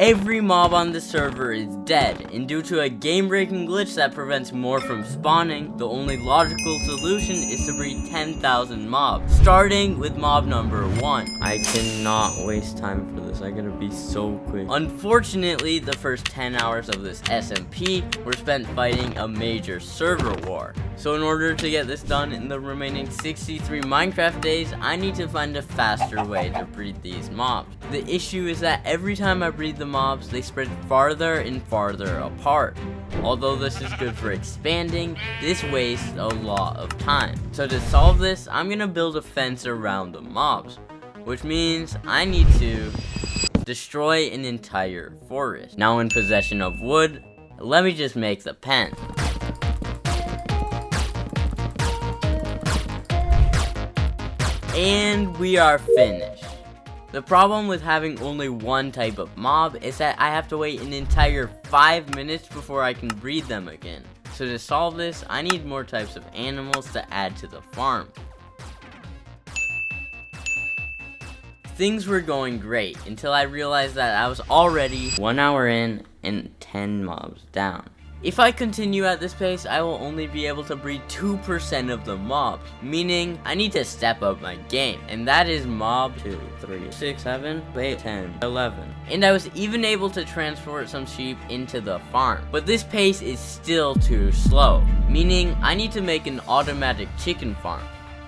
every mob on the server is dead, and due to a game-breaking glitch that prevents more from spawning, the only logical solution is to breed 10,000 mobs, starting with mob number 1. I cannot waste time for this, I gotta be so quick. Unfortunately, the first 10 hours of this SMP were spent fighting a major server war. So in order to get this done in the remaining 63 Minecraft days, I need to find a faster way to breed these mobs. The issue is that every time I breed the mobs, they spread farther and farther apart. Although this is good for expanding, this wastes a lot of time. So to solve this, I'm gonna build a fence around the mobs, which means I need to destroy an entire forest. Now in possession of wood, let me just make the pen. And we are finished. The problem with having only one type of mob is that I have to wait an entire 5 minutes before I can breed them again. So to solve this, I need more types of animals to add to the farm. Things were going great until I realized that I was already 1 hour in and 10 mobs down. If I continue at this pace, I will only be able to breed 2% of the mobs, meaning I need to step up my game, and that is mob 2, 3, 6, 7, 8, 10, 11. And I was even able to transport some sheep into the farm, but this pace is still too slow, meaning I need to make an automatic chicken farm.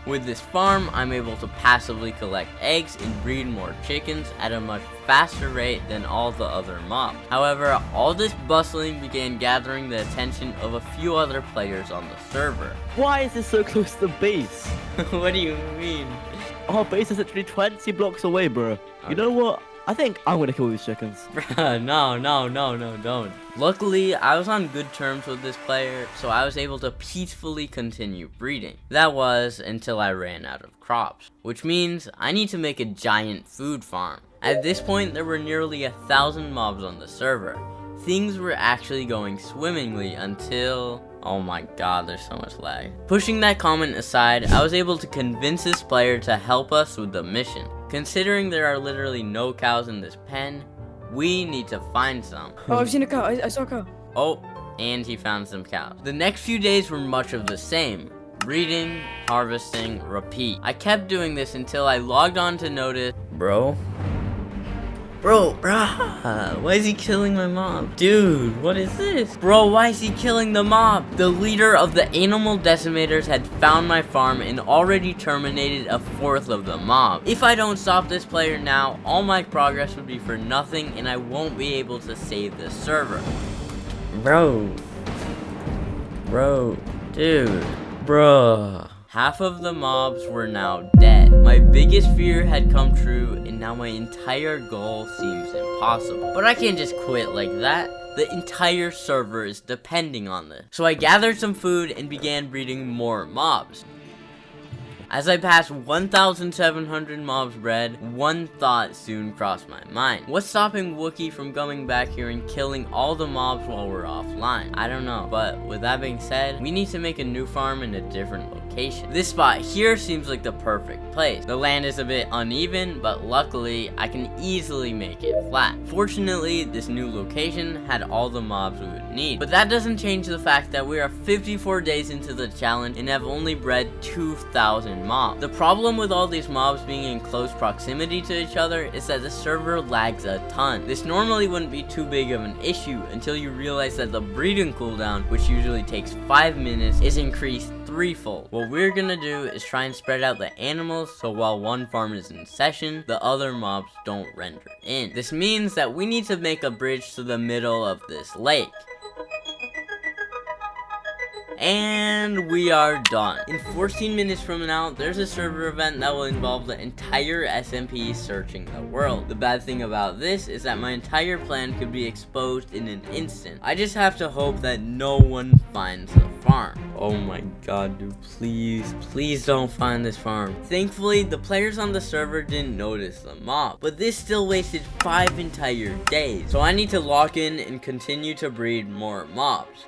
With this farm, I'm able to passively collect eggs and breed more chickens at a much faster rate than all the other mobs. However, all this bustling began gathering the attention of a few other players on the server. Why is this so close to the base? What do you mean? Our base is literally 20 blocks away, bro. Okay. You know what? I think I'm gonna kill these chickens. Bruh, no, don't. Luckily, I was on good terms with this player, so I was able to peacefully continue breeding. That was until I ran out of crops, which means I need to make a giant food farm. At this point, there were nearly 1,000 mobs on the server. Things were actually going swimmingly until... oh my god, there's so much lag. Pushing that comment aside, I was able to convince this player to help us with the mission. Considering there are literally no cows in this pen, we need to find some. Oh, I've seen a cow. I saw a cow. Oh, and he found some cows. The next few days were much of the same. Breeding, harvesting, repeat. I kept doing this until I logged on to notice... Bruh, why is he killing my mob? Dude, what is this? Bro, why is he killing the mob? The leader of the animal decimators had found my farm and already terminated 1/4 of the mob. If I don't stop this player now, all my progress would be for nothing and I won't be able to save this server. Bro, dude, bruh. Half of the mobs were now dead. My biggest fear had come true, and now my entire goal seems impossible. But I can't just quit like that. The entire server is depending on this. So I gathered some food and began breeding more mobs. As I passed 1,700 mobs bred, one thought soon crossed my mind. What's stopping Wookie from coming back here and killing all the mobs while we're offline? I don't know, but with that being said, we need to make a new farm in a different location. This spot here seems like the perfect place. The land is a bit uneven, but luckily, I can easily make it flat. Fortunately, this new location had all the mobs we would need. But that doesn't change the fact that we are 54 days into the challenge and have only bred 2,000 mobs. The problem with all these mobs being in close proximity to each other is that the server lags a ton. This normally wouldn't be too big of an issue until you realize that the breeding cooldown, which usually takes 5 minutes, is increased threefold. What we're gonna do is try and spread out the animals so while one farm is in session, the other mobs don't render in. This means that we need to make a bridge to the middle of this lake. And we are done. In 14 minutes from now, there's a server event that will involve the entire SMP searching the world. The bad thing about this is that my entire plan could be exposed in an instant. I just have to hope that no one finds the farm. Oh my god, dude, please don't find this farm. Thankfully, the players on the server didn't notice the mob, but this still wasted 5 entire days. So I need to log in and continue to breed more mobs.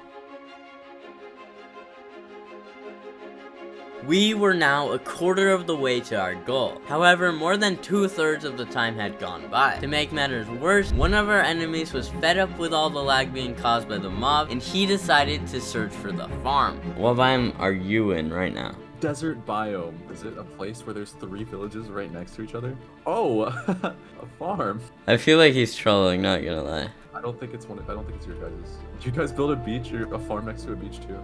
We were now a quarter of the way to our goal. However, more than 2/3 of the time had gone by. To make matters worse, one of our enemies was fed up with all the lag being caused by the mob, and he decided to search for the farm. What biome are you in right now? Desert biome. Is it a place where there's 3 villages right next to each other? Oh, a farm. I feel like he's trolling, not gonna lie. I don't think it's your guys'. Did you guys build a beach or a farm next to a beach too?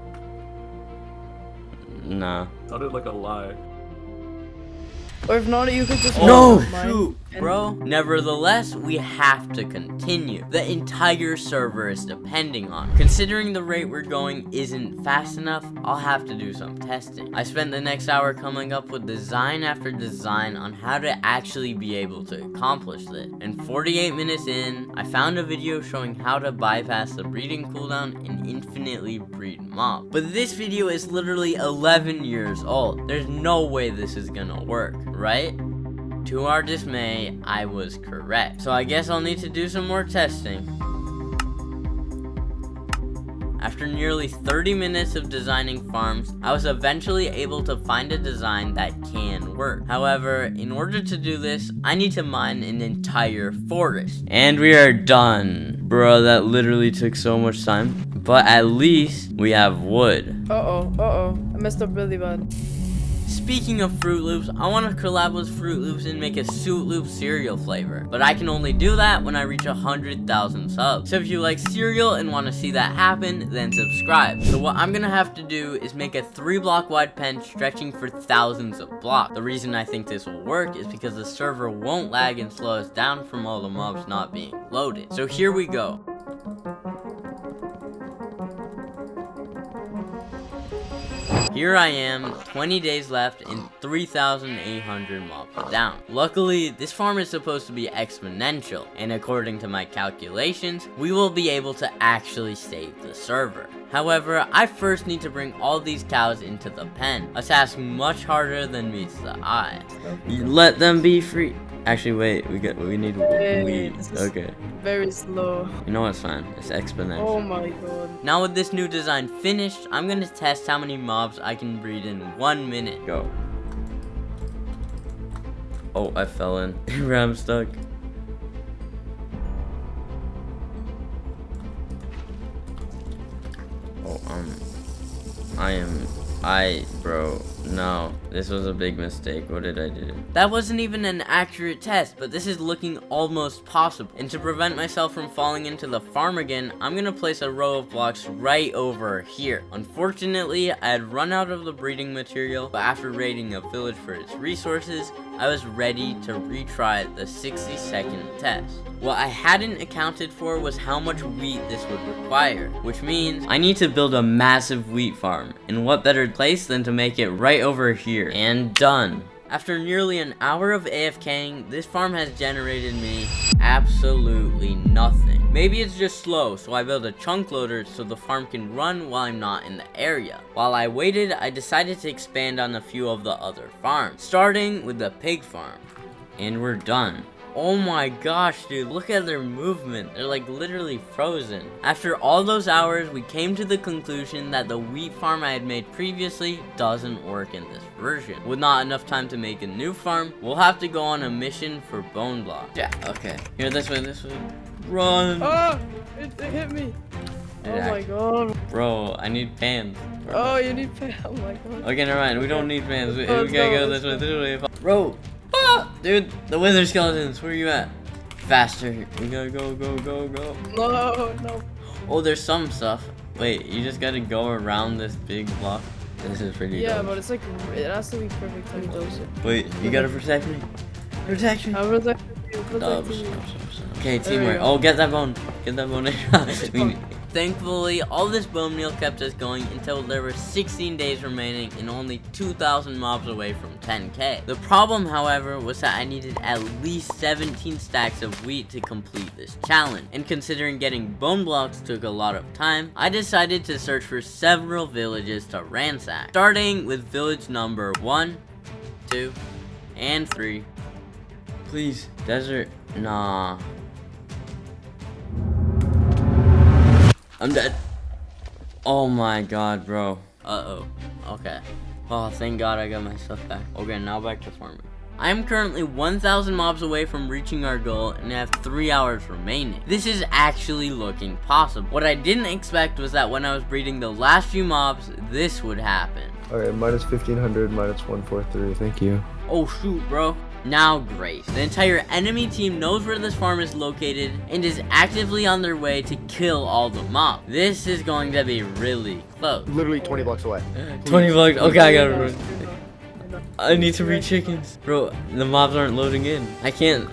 Nah. Sounded like a lie. Or if not, you could just No! mine Shoot, and- bro. Nevertheless, we have to continue. The entire server is depending on it. Considering the rate we're going isn't fast enough, I'll have to do some testing. I spent the next hour coming up with design after design on how to actually be able to accomplish this. And 48 minutes in, I found a video showing how to bypass the breeding cooldown and infinitely breed mobs. But this video is literally 11 years old. There's no way this is gonna work, right? To our dismay, I was correct. So I guess I'll need to do some more testing. After nearly 30 minutes of designing farms, I was eventually able to find a design that can work. However, in order to do this, I need to mine an entire forest. And we are done. Bro, that literally took so much time. But at least we have wood. Uh-oh. I messed up really bad. Speaking of Fruit Loops, I want to collab with Fruit Loops and make a Suit Loop cereal flavor. But I can only do that when I reach 100,000 subs. So if you like cereal and want to see that happen, then subscribe. So what I'm going to have to do is make a 3-block wide pen stretching for thousands of blocks. The reason I think this will work is because the server won't lag and slow us down from all the mobs not being loaded. So here we go. Here I am, 20 days left and 3,800 mobs down. Luckily, this farm is supposed to be exponential, and according to my calculations, we will be able to actually save the server. However, I first need to bring all these cows into the pen, a task much harder than meets the eye. Let them be free. Actually, wait, we need weed. This is Okay. very slow. You know what's fine? It's exponential. Oh my god. Now with this new design finished, I'm gonna test how many mobs I can breed in 1 minute. Go. Oh, I fell in. I'm stuck. Oh, bro, no. This was a big mistake. What did I do? That wasn't even an accurate test, but this is looking almost possible. And to prevent myself from falling into the farm again, I'm gonna place a row of blocks right over here. Unfortunately, I had run out of the breeding material, but after raiding a village for its resources, I was ready to retry the 60-second test. What I hadn't accounted for was how much wheat this would require, which means I need to build a massive wheat farm. And what better place than to make it right over here. And done. After nearly an hour of AFKing, this farm has generated me absolutely nothing. Maybe it's just slow, so I built a chunk loader so the farm can run while I'm not in the area. While I waited, I decided to expand on a few of the other farms, starting with the pig farm. And we're done. Oh my gosh, dude, look at their movement. They're like literally frozen. After all those hours, we came to the conclusion that the wheat farm I had made previously doesn't work in this version. With not enough time to make a new farm, we'll have to go on a mission for bone blocks. Yeah, okay. Here, this way. Run! Ah! It hit me. Oh my god. Bro, I need pans. Oh, you need pay. Oh my god. Okay, never mind. We don't need pans. We Let's gotta go go, this let's way. Bro! Ah! Dude, the wither skeletons, where are you at? Faster. We gotta go. No. Oh, there's some stuff. Wait, you just gotta go around this big block? This is pretty Yeah, dope. but it's like, it has to be perfect time dose. Wait, you gotta protect me. Protect me. I'll protect you. Okay, There we teamwork. go. Oh, get that bone. Thankfully, all this bone meal kept us going until there were 16 days remaining and only 2,000 mobs away from 10k. The problem, however, was that I needed at least 17 stacks of wheat to complete this challenge. And considering getting bone blocks took a lot of time, I decided to search for several villages to ransack. Starting with village number 1, 2, and 3. Please, desert. Nah. I'm dead. Oh my god, bro. Uh-oh. Okay. Oh, thank God I got my stuff back. Okay, now back to farming. I am currently 1,000 mobs away from reaching our goal and I have 3 hours remaining. This is actually looking possible. What I didn't expect was that when I was breeding the last few mobs, this would happen. Alright, minus 1500, minus 143. Thank you. Oh shoot, bro. Now great. The entire enemy team knows where this farm is located and is actively on their way to kill all the mobs. This is going to be really close. Literally 20 blocks away. 20 blocks. Okay, I gotta run. I need to breed chickens. Bro, the mobs aren't loading in. I can't.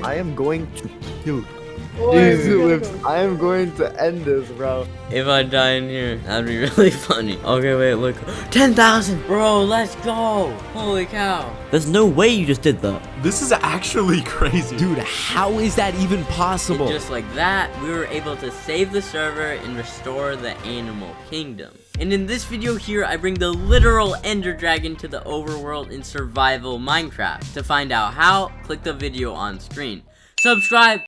I am going to kill Boy, these lips. I am going to end this, bro. If I die in here, that'd be really funny. Okay, wait, look. 10,000! Bro, let's go! Holy cow. There's no way you just did that. This is actually crazy. Dude, how is that even possible? And just like that, we were able to save the server and restore the animal kingdom. And in this video here, I bring the literal Ender Dragon to the overworld in survival Minecraft. To find out how, click the video on screen. Subscribe!